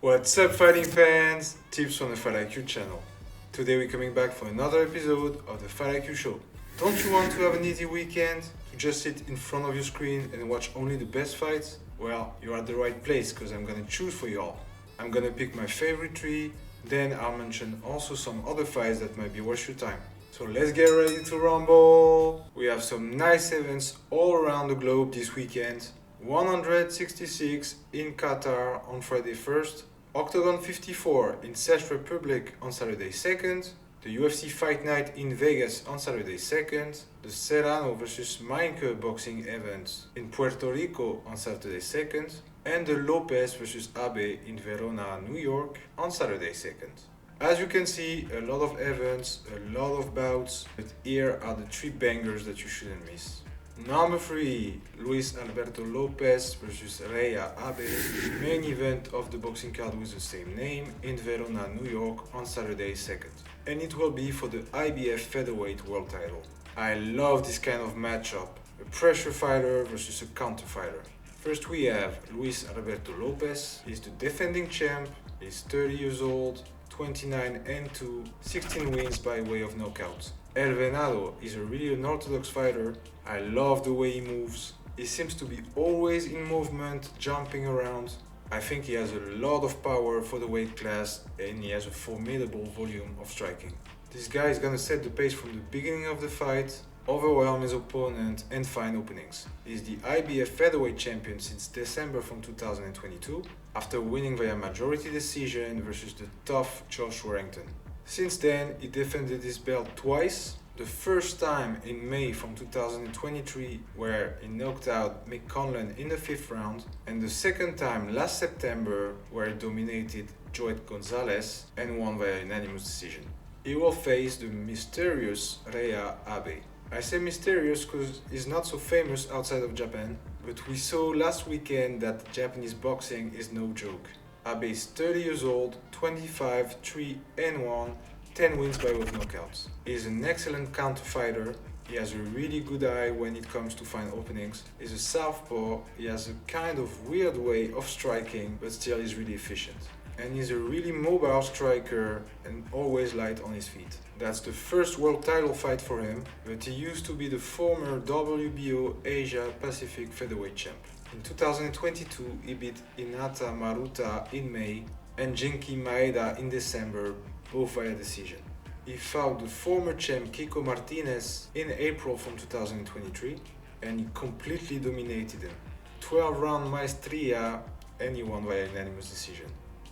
What's up, fighting fans? Tips from the Fight IQ channel. Today we're coming back for another episode of the Fight IQ show. Don't you want to have an easy weekend to just sit in front of your screen and watch only the best fights? Well, you're at the right place because I'm gonna choose for you all. I'm gonna pick my favorite three, then I'll mention also some other fights that might be worth your time. So let's get ready to rumble! We have some nice events all around the globe this weekend. 166 in Qatar on Friday 1st, Oktagon 54 in Czech Republic on Saturday 2nd, the UFC Fight Night in Vegas on Saturday 2nd, the Serrano vs Malykhin boxing event in Puerto Rico on Saturday 2nd, and the Lopez vs Abe in Verona, New York on Saturday 2nd. As you can see, a lot of events, a lot of bouts, but here are the three bangers that you shouldn't miss. Number 3, Luis Alberto Lopez vs Rhea Abe, main event of the boxing card with the same name in Verona, New York on Saturday 2nd. And it will be for the IBF featherweight world title. I love this kind of matchup, a pressure fighter versus a counter fighter. First we have Luis Alberto Lopez. He's the defending champ, he's 30 years old, 29-2, 16 wins by way of knockout. El Venado is a really unorthodox fighter. I love the way he moves. He seems to be always in movement, jumping around. I think he has a lot of power for the weight class and he has a formidable volume of striking. This guy is gonna set the pace from the beginning of the fight, overwhelm his opponent and find openings. He's the IBF featherweight champion since December from 2022 after winning via majority decision versus the tough Josh Warrington. Since then, he defended his belt twice. The first time in May from 2023, where he knocked out Mick Conlan in the 5th round, and the second time last September, where he dominated Joet Gonzalez and won via unanimous decision. He will face the mysterious Rhea Abe. I say mysterious because he's not so famous outside of Japan, but we saw last weekend that Japanese boxing is no joke. Abe is 30 years old, 25, 3-1, 10 wins by way of knockouts. He is an excellent counter fighter. He has a really good eye when it comes to find openings. He's a southpaw. He has a kind of weird way of striking, but still is really efficient. And he's a really mobile striker and always light on his feet. That's the first world title fight for him, but he used to be the former WBO Asia Pacific featherweight champ. In 2022, he beat Hinata Maruta in May and Jinky Maeda in December, both via decision. He fought the former champ Kiko Martinez in April from 2023 and he completely dominated him. 12-round maestria and he won via unanimous decision.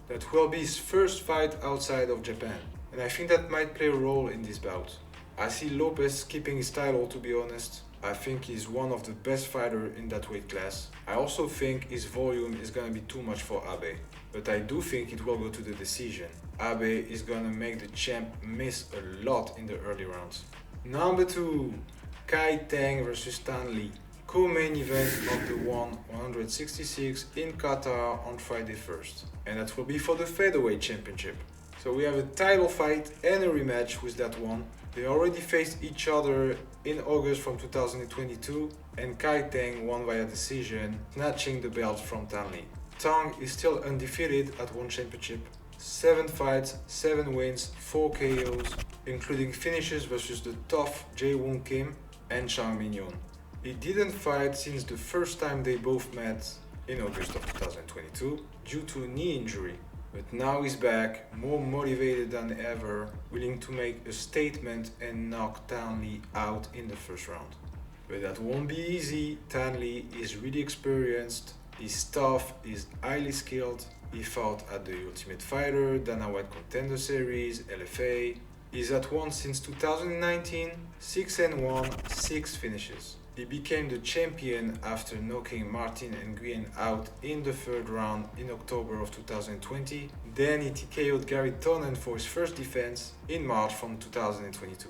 That will be his first fight outside of Japan, and I think that might play a role in this bout. I see Lopez keeping his title, to be honest. I think he's one of the best fighters in that weight class. I also think his volume is gonna be too much for Abe, but I do think it will go to the decision. Abe is gonna make the champ miss a lot in the early rounds. Number 2, Tang vs Stanley. Co-main event of the 166 in Qatar on Friday 1st, and that will be for the featherweight championship. So we have a title fight and a rematch with that one. They already faced each other in August from 2022 and Tang won via decision, snatching the belt from Stanley. Tang is still undefeated at one championship. 7 fights, 7 wins, 4 KOs, including finishes versus the tough Jae-Woon Kim and Chang Min-yoon. He didn't fight since the first time they both met in August of 2022 due to a knee injury. But now he's back, more motivated than ever, willing to make a statement and knock Stanley out in the first round. But that won't be easy. Stanley is really experienced, he's tough, he's highly skilled. He fought at the Ultimate Fighter, Dana White Contender Series, LFA. He's at one since 2019, 6-1, 6 finishes. He became the champion after knocking Martin Nguyen out in the 3rd round in October of 2020. Then he TKO'd Gary Tonnen for his first defense in March from 2022.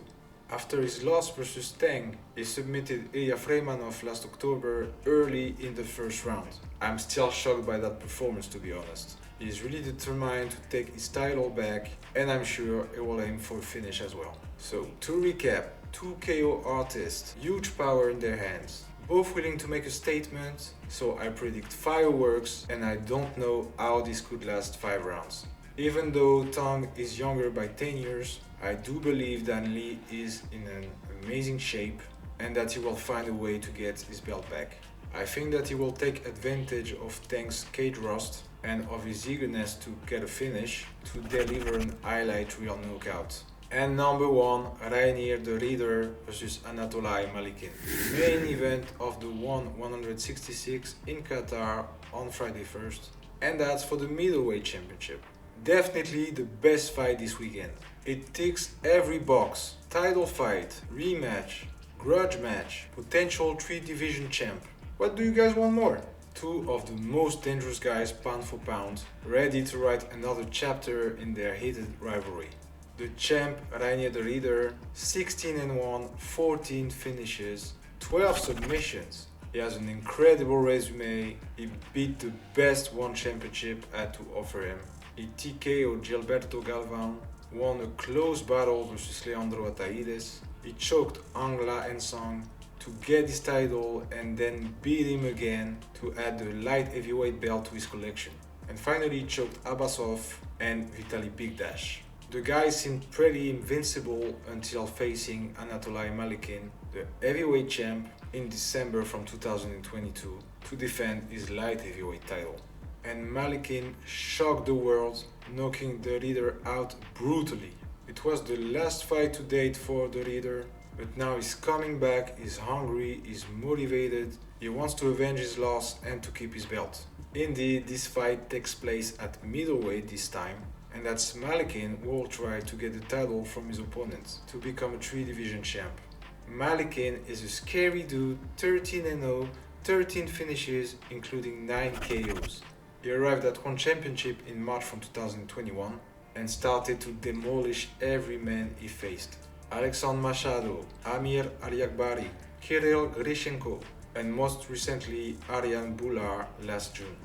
After his loss versus Tang, he submitted Ilya Freimanov last October early in the 1st round. I'm still shocked by that performance, to be honest. He's really determined to take his title back and I'm sure he will aim for a finish as well. So to recap, 2 KO artists, huge power in their hands, both willing to make a statement, so I predict fireworks and I don't know how this could last 5 rounds. Even though Tang is younger by 10 years, I do believe that Lee is in an amazing shape and that he will find a way to get his belt back. I think that he will take advantage of Tang's cage rust and of his eagerness to get a finish to deliver an highlight reel knockout. And number 1, Rainier the Reader vs Anatoly Malykhin. Main event of the 166 in Qatar on Friday 1st. And that's for the middleweight championship. Definitely the best fight this weekend. It ticks every box. Title fight, rematch, grudge match, potential 3 division champ. What do you guys want more? 2 of the most dangerous guys pound for pound, ready to write another chapter in their heated rivalry. The champ, Rainier the Reader, 16-1, 14 finishes, 12 submissions. He has an incredible resume. He beat the best one championship had to offer him. He TKO'd Gilberto Galvan, won a close battle versus Leandro Ataides. He choked Angla Ensong to get his title and then beat him again to add the light heavyweight belt to his collection. And finally choked Abbasov and Vitaly Bigdash. The guy seemed pretty invincible until facing Anatoly Malykhin, the heavyweight champ, in December from 2022 to defend his light heavyweight title. And Malykhin shocked the world, knocking the Reader out brutally. It was the last fight to date for the Reader, but now he's coming back, he's hungry, he's motivated, he wants to avenge his loss and to keep his belt. Indeed, this fight takes place at middleweight this time, and that's Malykhin who will try to get the title from his opponent to become a 3 division champ. Malykhin is a scary dude, 13-0, 13 finishes, including 9 KOs. He arrived at one championship in March from 2021 and started to demolish every man he faced. Alexandre Machado, Amir Aliakbari, Kirill Grishenko, and most recently Ariane Boulard last June.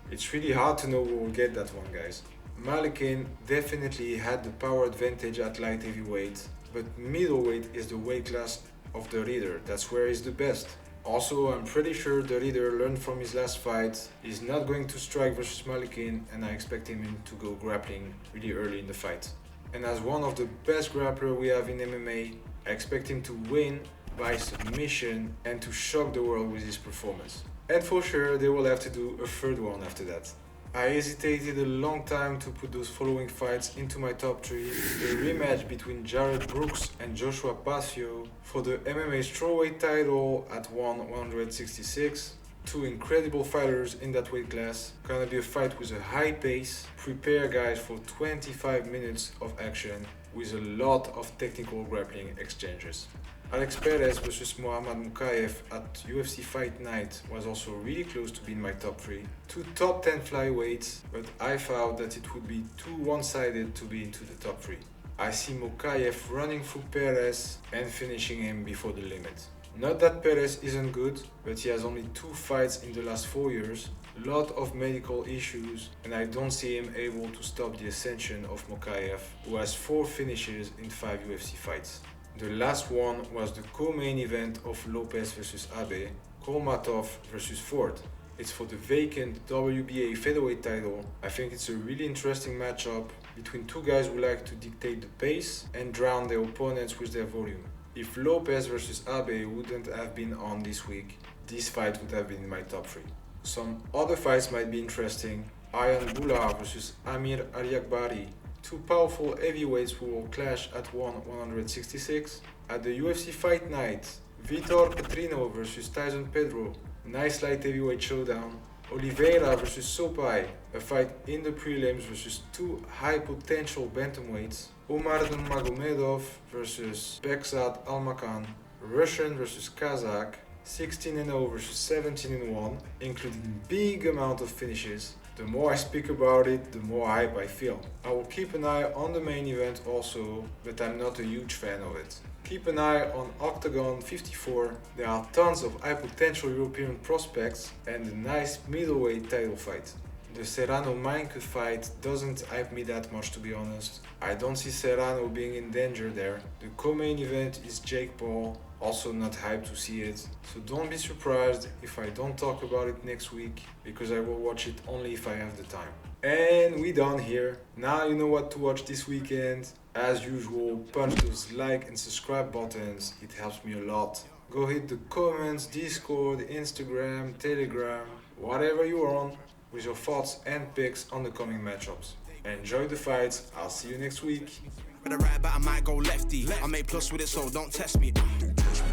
It's really hard to know who will get that one, guys. Malykhin definitely had the power advantage at light heavyweight, but middleweight is the weight class of the Reader. That's where he's the best. Also, I'm pretty sure the Reader learned from his last fight. He's not going to strike versus Malykhin, and I expect him to go grappling really early in the fight. And as one of the best grapplers we have in MMA, I expect him to win by submission and to shock the world with his performance. And for sure, they will have to do a third one after that. I hesitated a long time to put those following fights into my top 3. The rematch between Jared Brooks and Joshua Pasio for the MMA strawweight title at 166. 2 incredible fighters in that weight class. Gonna be a fight with a high pace. Prepare guys for 25 minutes of action with a lot of technical grappling exchanges. Alex Perez versus Muhammad Mukayev at UFC Fight Night was also really close to being my top 3. 2 top 10 flyweights, but I thought that it would be too one-sided to be into the top 3. I see Mukayev running through Perez and finishing him before the limit. Not that Perez isn't good, but he has only 2 fights in the last 4 years, lot of medical issues, and I don't see him able to stop the ascension of Mukayev, who has 4 finishes in 5 UFC fights. The last one was the co-main event of Lopez vs Abe, Kolmatov vs Ford. It's for the vacant WBA featherweight title. I think it's a really interesting matchup between 2 guys who like to dictate the pace and drown their opponents with their volume. If Lopez vs Abe wouldn't have been on this week, this fight would have been in my top 3. Some other fights might be interesting. Ariane Boulard vs Amir Aliakbari. 2 powerful heavyweights who will clash at 166. At the UFC Fight Night, Vitor Petrino vs Tyson Pedro. Nice light heavyweight showdown. Oliveira vs Sopai, a fight in the prelims versus 2 high potential bantamweights. Omar Nurmagomedov vs Bekzat Almakhan. Russian vs Kazakh. 16-0 versus 17-1, including big amount of finishes. The more I speak about it, the more hype I feel. I will keep an eye on the main event also, but I'm not a huge fan of it. Keep an eye on Oktagon 54. There are tons of high potential European prospects and a nice middleweight title fight. The Serrano Malykhin fight doesn't hype me that much, to be honest. I don't see Serrano being in danger there. The co-main event is Jake Paul Also not hyped to see it, so don't be surprised if I don't talk about it next week, because I will watch it only if I have the time. And we done here. Now you know what to watch this weekend. As usual, punch those like and subscribe buttons, it helps me a lot. Go hit the comments, Discord, Instagram, Telegram, whatever you are on, with your thoughts and picks on the coming matchups. Enjoy the fights, I'll see you next week. With a right, but I might go lefty. I make plus with it, so don't test me.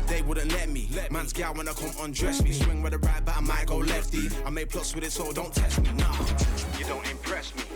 They wouldn't let me. Man's gal when I come undress me. Swing with a right, but I might go lefty. I make plus with it, so don't test me. Nah, you don't impress me.